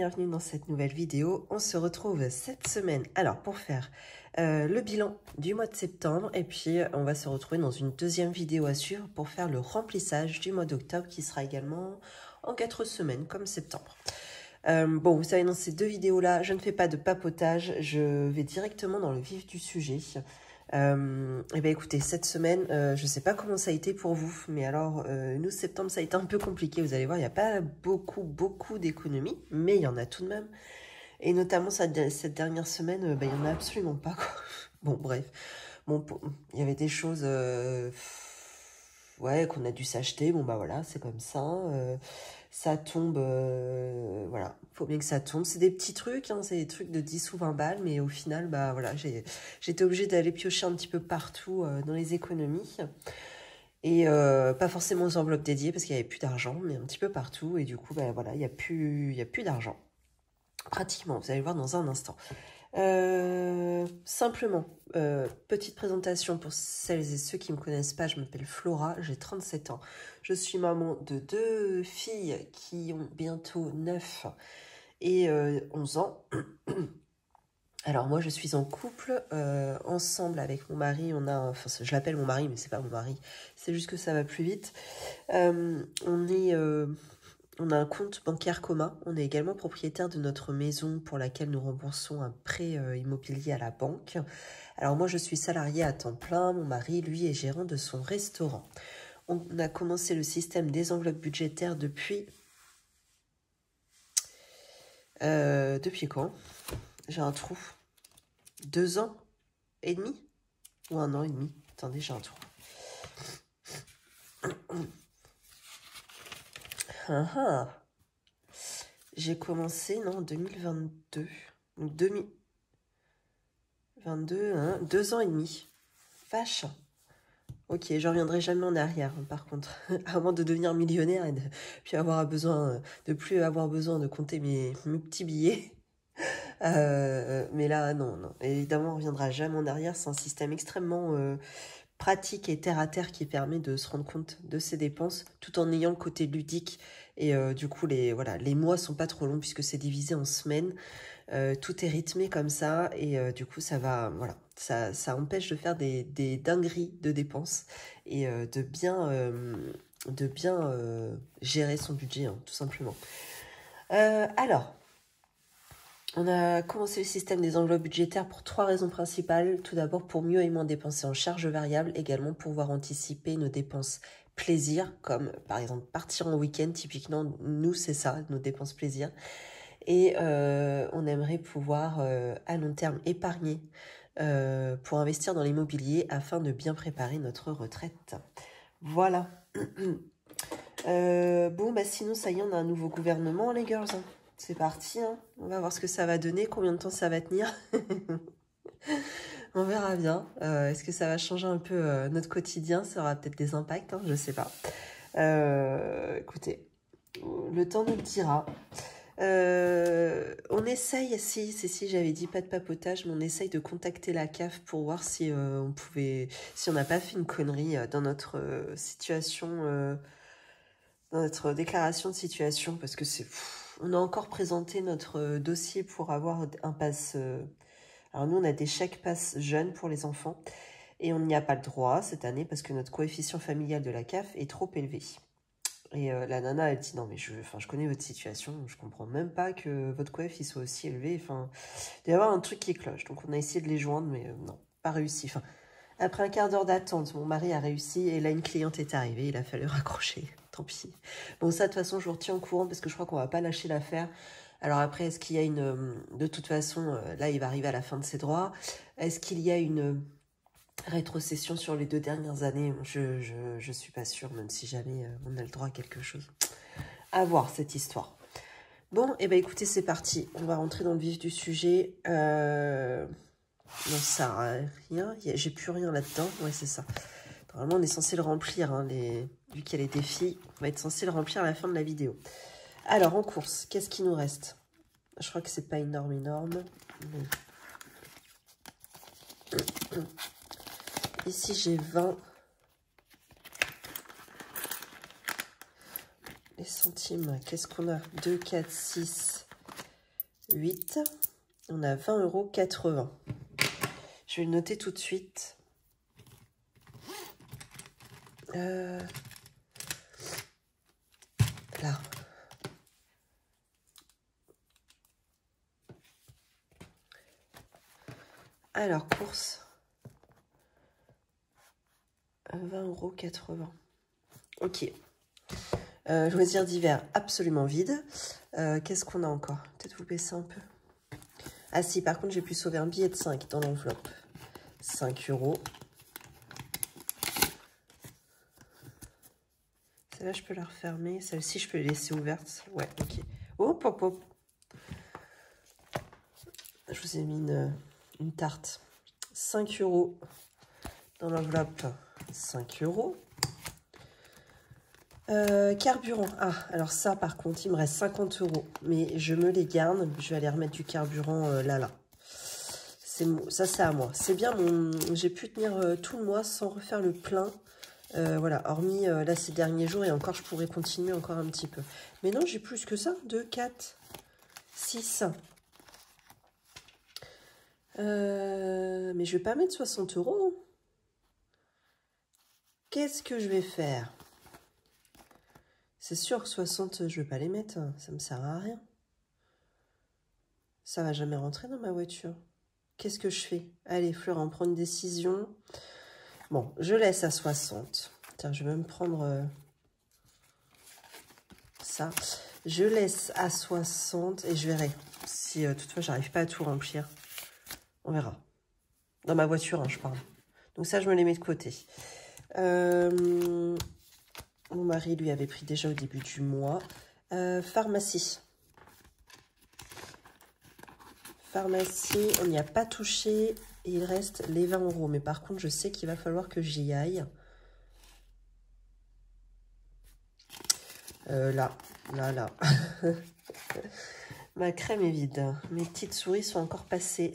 bienvenue dans cette nouvelle vidéo. On se retrouve cette semaine alors pour faire le bilan du mois de septembre et puis on va se retrouver dans une deuxième vidéo à suivre pour faire le remplissage du mois d'octobre qui sera également en 4 semaines comme septembre. Bon, vous savez, dans ces deux vidéos-là, je ne fais pas de papotage, je vais directement dans le vif du sujet. Et bien écoutez, cette semaine, je ne sais pas comment ça a été pour vous, mais alors, nous, septembre, ça a été un peu compliqué. Vous allez voir, il n'y a pas beaucoup d'économies, mais il y en a tout de même. Et notamment, cette dernière semaine, il n'y en a absolument pas, quoi. Bon, bref. Bon, il y avait des choses ouais, qu'on a dû s'acheter. Bon, bah voilà, c'est comme ça. Ça tombe, voilà, faut bien que ça tombe. C'est des petits trucs, hein, c'est des trucs de 10 ou 20 balles, mais au final, bah voilà, j'étais obligée d'aller piocher un petit peu partout dans les économies. Et pas forcément aux enveloppes dédiées parce qu'il n'y avait plus d'argent, mais un petit peu partout. Et du coup, bah voilà, il n'y a plus d'argent. Pratiquement, vous allez le voir dans un instant. Simplement, petite présentation pour celles et ceux qui ne me connaissent pas, je m'appelle Flora, j'ai 37 ans. Je suis maman de 2 filles qui ont bientôt 9 et 11 ans. Alors moi je suis en couple, ensemble avec mon mari, enfin je l'appelle mon mari mais c'est pas mon mari, c'est juste que ça va plus vite. On a un compte bancaire commun. On est également propriétaire de notre maison pour laquelle nous remboursons un prêt immobilier à la banque. Alors moi, je suis salariée à temps plein. Mon mari, lui, est gérant de son restaurant. On a commencé le système des enveloppes budgétaires depuis... depuis quand? J'ai un trou. 2 ans et demi? Ou 1 an et demi? Attendez, j'ai un trou. J'ai commencé, non, en 2022. Donc 2022, hein, 2 ans et demi. Vache. Ok, je reviendrai jamais en arrière, hein, par contre. Avant de devenir millionnaire et de plus avoir besoin de compter mes petits billets. Mais là, non. Évidemment, on ne reviendra jamais en arrière. C'est un système extrêmement pratique et terre à terre qui permet de se rendre compte de ses dépenses tout en ayant le côté ludique. Et du coup, les mois sont pas trop longs puisque c'est divisé en semaines. Tout est rythmé comme ça et du coup, ça va, voilà, ça empêche de faire des dingueries de dépenses et de bien gérer son budget, hein, tout simplement. Alors, on a commencé le système des enveloppes budgétaires pour 3 raisons principales. Tout d'abord, pour mieux et moins dépenser en charges variables, également pour pouvoir anticiper nos dépenses plaisir, comme par exemple partir en week-end. Typiquement, nous, c'est ça, nos dépenses plaisir. Et on aimerait pouvoir, à long terme, épargner pour investir dans l'immobilier afin de bien préparer notre retraite. Voilà. Bon, bah sinon, ça y est, on a un nouveau gouvernement, les girls. C'est parti, hein. On va voir ce que ça va donner, combien de temps ça va tenir. On verra bien. Est-ce que ça va changer un peu notre quotidien? Ça aura peut-être des impacts, hein, je ne sais pas. Écoutez, le temps nous le dira. On essaye, si j'avais dit pas de papotage, mais on essaye de contacter la CAF pour voir si si on n'a pas fait une connerie dans notre situation, dans notre déclaration de situation, parce que on a encore présenté notre dossier pour avoir un pass. Alors nous, on a des chèques pass jeunes pour les enfants et on n'y a pas le droit cette année parce que notre coefficient familial de la CAF est trop élevé. Et la nana, elle dit, non mais je connais votre situation, je comprends même pas que votre coef il soit aussi élevé. Enfin, il doit y avoir un truc qui cloche. Donc on a essayé de les joindre, mais non, pas réussi. Enfin, après un quart d'heure d'attente, mon mari a réussi et là une cliente est arrivée, il a fallu raccrocher. Tant pis. Bon, ça de toute façon, je vous retiens au courant parce que je crois qu'on va pas lâcher l'affaire. Alors après, est-ce qu'il y a de toute façon, là il va arriver à la fin de ses droits. Est-ce qu'il y a une rétrocession sur les 2 dernières années? Je suis pas sûre, même si jamais on a le droit à quelque chose. À voir cette histoire. Bon, et ben écoutez, c'est parti. On va rentrer dans le vif du sujet. Non, ça sert à rien. J'ai plus rien là-dedans. Ouais, c'est ça. Normalement, on est censé le remplir, hein, vu qu'il y a les défis. On va être censé le remplir à la fin de la vidéo. Alors, en course, qu'est-ce qui nous reste? Je crois que c'est pas énorme. Mais... Ici, j'ai 20. Les centimes, qu'est-ce qu'on a? 2, 4, 6, 8. On a 20,80 €. Je vais le noter tout de suite. Là. Alors, course. 20,80 €. Ok. Loisirs d'hiver, absolument vide. Qu'est-ce qu'on a encore? Peut-être vous baisser un peu. Ah si, par contre, j'ai pu sauver un billet de 5 dans l'enveloppe. 5 €. Celle-là, je peux la refermer. Celle-ci, je peux les laisser ouvertes. Ouais, ok. Hop, hop, hop. Je vous ai mis une tarte. 5 € dans l'enveloppe. 5 €. Carburant. Ah, alors ça, par contre, il me reste 50 €. Mais je me les garde. Je vais aller remettre du carburant là. Ça, c'est à moi. C'est bien, j'ai pu tenir tout le mois sans refaire le plein. Voilà, hormis là ces derniers jours. Et encore, je pourrais continuer encore un petit peu. Mais non, j'ai plus que ça. 2, 4, 6. Mais je vais pas mettre 60 €. Qu'est-ce que je vais faire? C'est sûr que 60, je vais pas les mettre. Ça me sert à rien. Ça va jamais rentrer dans ma voiture. Qu'est-ce que je fais? Allez, Florent, prends une décision. Bon, je laisse à 60. Tiens, je vais même prendre ça. Je laisse à 60 et je verrai si toutefois j'arrive pas à tout remplir. On verra. Dans ma voiture, hein, je parle. Donc ça, je me les mets de côté. Mon mari, lui, avait pris déjà au début du mois. Pharmacie. Pharmacie, on n'y a pas touché. Et il reste les 20 €. Mais par contre, je sais qu'il va falloir que j'y aille. Là. Ma crème est vide. Mes petites souris sont encore passées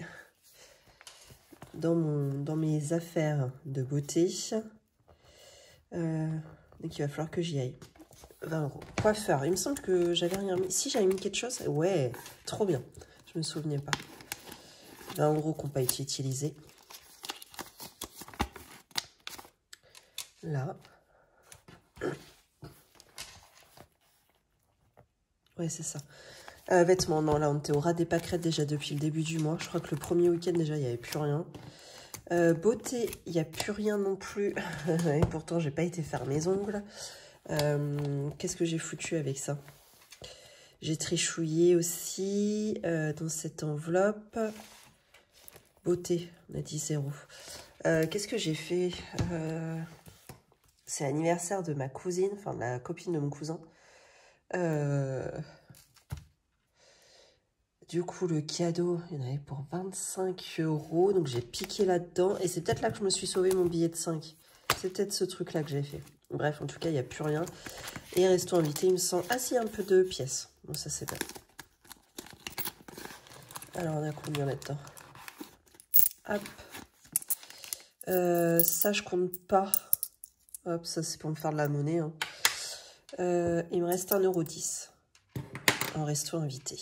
dans mes affaires de beauté. Donc il va falloir que j'y aille. 20 €. Coiffeur. Il me semble que j'avais rien mis. Si, j'avais mis quelque chose. Ouais, trop bien. Je me souvenais pas. 20 € qui n'ont pas été utilisés. Là. Ouais, c'est ça. Vêtements, non, là, on était au ras des pâquerettes déjà depuis le début du mois. Je crois que le premier week-end, déjà, il n'y avait plus rien. Beauté, il n'y a plus rien non plus. Et pourtant, j'ai pas été faire mes ongles. Qu'est-ce que j'ai foutu avec ça? J'ai trichouillé aussi dans cette enveloppe. Beauté, on a dit 0. Qu'est-ce que j'ai fait? C'est l'anniversaire de ma cousine, enfin de la copine de mon cousin. Du coup, le cadeau, il y en avait pour 25 €. Donc, j'ai piqué là-dedans. Et c'est peut-être là que je me suis sauvé mon billet de 5. C'est peut-être ce truc-là que j'ai fait. Bref, en tout cas, il n'y a plus rien. Et resto invité, il me semble... Ah, si, un peu de pièces. Bon, ça, c'est bien. Alors, on a combien là-dedans? Hop. Ça, je compte pas. Hop, ça, c'est pour me faire de la monnaie. Hein. Il me reste 1,10 € en resto invité.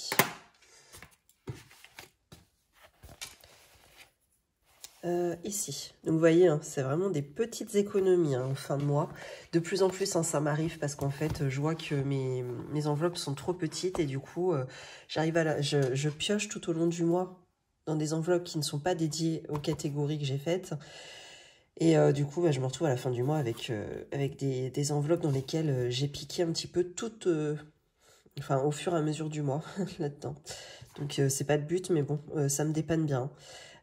Ici. Donc, vous voyez, hein, c'est vraiment des petites économies hein, en fin de mois. De plus en plus, hein, ça m'arrive parce qu'en fait, je vois que mes enveloppes sont trop petites et du coup, j'arrive à je pioche tout au long du mois dans des enveloppes qui ne sont pas dédiées aux catégories que j'ai faites. Et du coup, bah, je me retrouve à la fin du mois avec des enveloppes dans lesquelles j'ai piqué un petit peu toutes, enfin, au fur et à mesure du mois là-dedans. Donc, c'est pas le but, mais bon, ça me dépanne bien.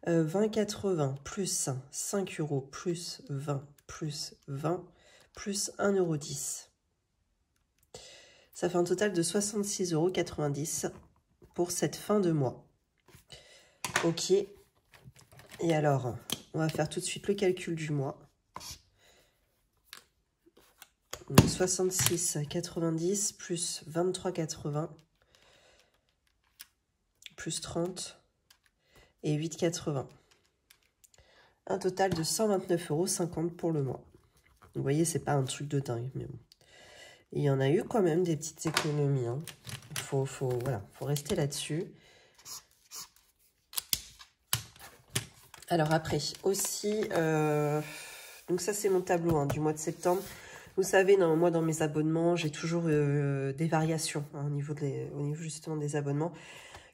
20,80 plus 5 € plus 20 plus 20 plus 1,10 €. Ça fait un total de 66,90 € pour cette fin de mois. Ok. Et alors, on va faire tout de suite le calcul du mois. 66,90 plus 23,80 plus 30 et 8,80. Un total de 129,50 € pour le mois. Vous voyez, c'est pas un truc de dingue, mais bon. Et il y en a eu quand même des petites économies. Hein. Voilà, faut rester là-dessus. Alors après, aussi, donc ça c'est mon tableau hein, du mois de septembre. Vous savez, moi dans mes abonnements, j'ai toujours des variations hein, au niveau justement des abonnements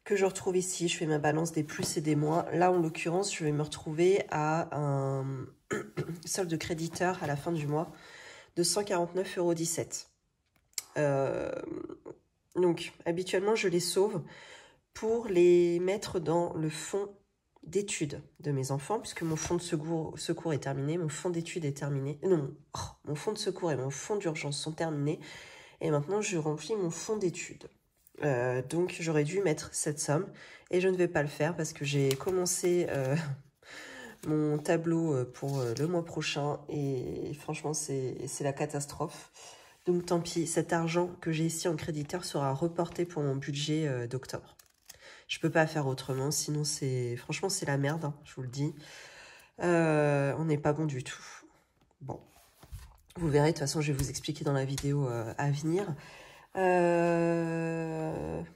que je retrouve ici. Je fais ma balance des plus et des moins. Là, en l'occurrence, je vais me retrouver à un solde de créditeur à la fin du mois de 149,17 €. Donc, habituellement, je les sauve pour les mettre dans le fonds d'études de mes enfants, puisque mon fonds de secours est terminé, mon fonds d'études est terminé. Non, mon fonds de secours et mon fonds d'urgence sont terminés. Et maintenant, je remplis mon fonds d'études. Donc, j'aurais dû mettre cette somme. Et je ne vais pas le faire parce que j'ai commencé mon tableau pour le mois prochain. Et franchement, c'est la catastrophe. Donc, tant pis. Cet argent que j'ai ici en créditeur sera reporté pour mon budget d'octobre. Je peux pas faire autrement, sinon franchement c'est la merde, hein, je vous le dis. On n'est pas bon du tout. Bon, vous verrez, de toute façon je vais vous expliquer dans la vidéo à venir.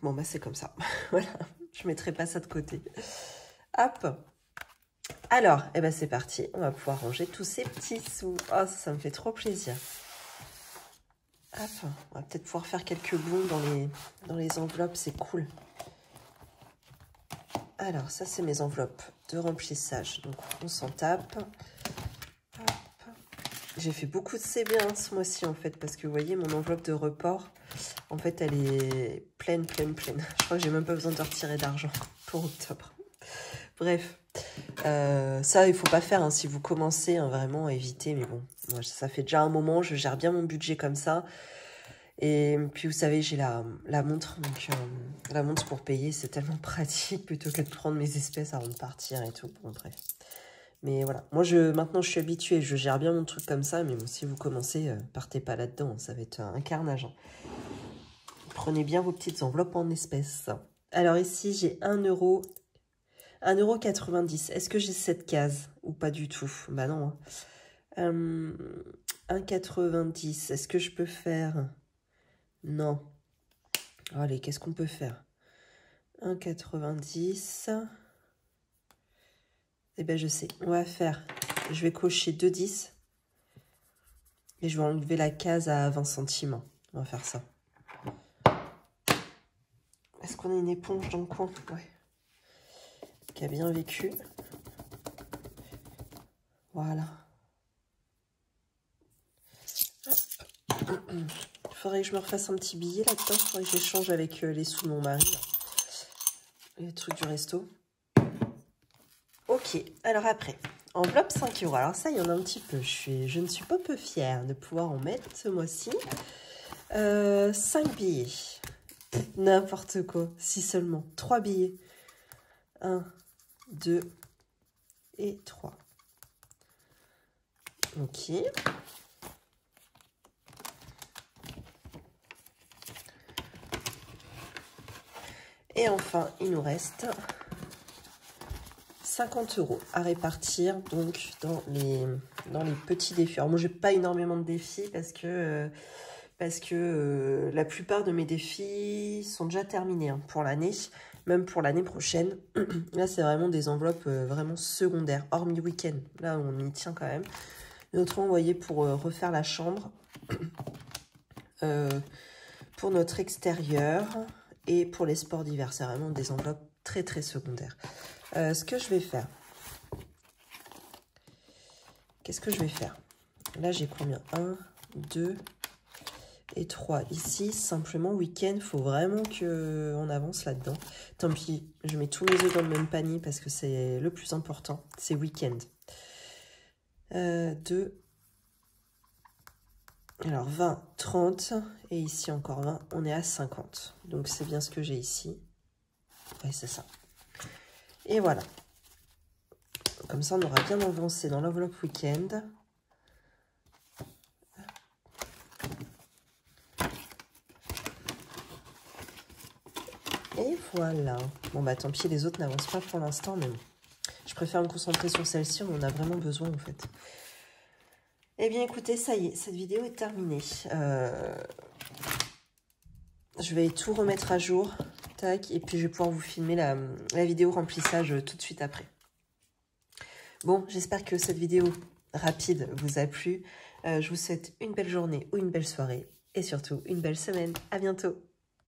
Bon bah c'est comme ça, voilà, je mettrai pas ça de côté. Hop. Alors, eh ben c'est parti, on va pouvoir ranger tous ces petits sous. Oh, ça me fait trop plaisir. Hop, on va peut-être pouvoir faire quelques bons dans les enveloppes, c'est cool. Alors, ça, c'est mes enveloppes de remplissage. Donc, on s'en tape. J'ai fait beaucoup de CB1 ce mois-ci, en fait, parce que vous voyez, mon enveloppe de report, en fait, elle est pleine. Je crois que j'ai même pas besoin de retirer d'argent pour octobre. Bref, ça, il faut pas faire hein, si vous commencez, hein, vraiment, éviter. Mais bon, moi, ça fait déjà un moment, je gère bien mon budget comme ça. Et puis, vous savez, j'ai la montre. Donc, la montre pour payer, c'est tellement pratique plutôt que de prendre mes espèces avant de partir et tout. Bon, bref. Mais voilà. Moi, maintenant, je suis habituée. Je gère bien mon truc comme ça. Mais bon, si vous commencez, partez pas là-dedans. Ça va être un carnage. Hein. Prenez bien vos petites enveloppes en espèces. Alors, ici, j'ai 1 €. 1,90 €. Est-ce que j'ai cette case ou pas du tout? Bah non. Hein. 1,90 €. Est-ce que je peux faire... Non. Allez, qu'est-ce qu'on peut faire? 1,90 €. Eh bien, je sais. On va faire... Je vais cocher 2 10. Et je vais enlever la case à 20 centimes. On va faire ça. Est-ce qu'on a une éponge dans le coin? Ouais. Qui a bien vécu. Voilà. Il faudrait que je me refasse un petit billet là-dedans. Il faudrait que j'échange avec les sous de mon mari. Là. Les trucs du resto. Ok, alors après, enveloppe 5 €. Alors ça, il y en a un petit peu. Je ne suis pas peu fière de pouvoir en mettre ce mois-ci. 5 billets. N'importe quoi. Si seulement. 3 billets. 1, 2 et 3. Ok. Et enfin, il nous reste 50 € à répartir donc dans les petits défis. Alors moi, j'ai pas énormément de défis parce que la plupart de mes défis sont déjà terminés hein, pour l'année, même pour l'année prochaine. Là, c'est vraiment des enveloppes vraiment secondaires, hormis week-end. Là, on y tient quand même. Autrement, vous voyez, pour refaire la chambre, pour notre extérieur et pour les sports d'hiver. C'est vraiment des enveloppes très, très secondaires. Ce que je vais faire... Qu'est-ce que je vais faire? Là, j'ai combien? 1, 2... et 3 ici, simplement week-end, il faut vraiment qu'on avance là-dedans. Tant pis, je mets tous mes œufs dans le même panier parce que c'est le plus important, c'est week-end. 2, alors 20, 30, et ici encore 20, on est à 50. Donc c'est bien ce que j'ai ici. Oui, c'est ça. Et voilà. Comme ça, on aura bien avancé dans l'enveloppe week-end. Et voilà. Bon, bah tant pis, les autres n'avancent pas pour l'instant, mais je préfère me concentrer sur celle-ci, on en a vraiment besoin en fait. Eh bien, écoutez, ça y est, cette vidéo est terminée. Je vais tout remettre à jour, tac, et puis je vais pouvoir vous filmer la vidéo remplissage tout de suite après. Bon, j'espère que cette vidéo rapide vous a plu. Je vous souhaite une belle journée ou une belle soirée et surtout une belle semaine. À bientôt.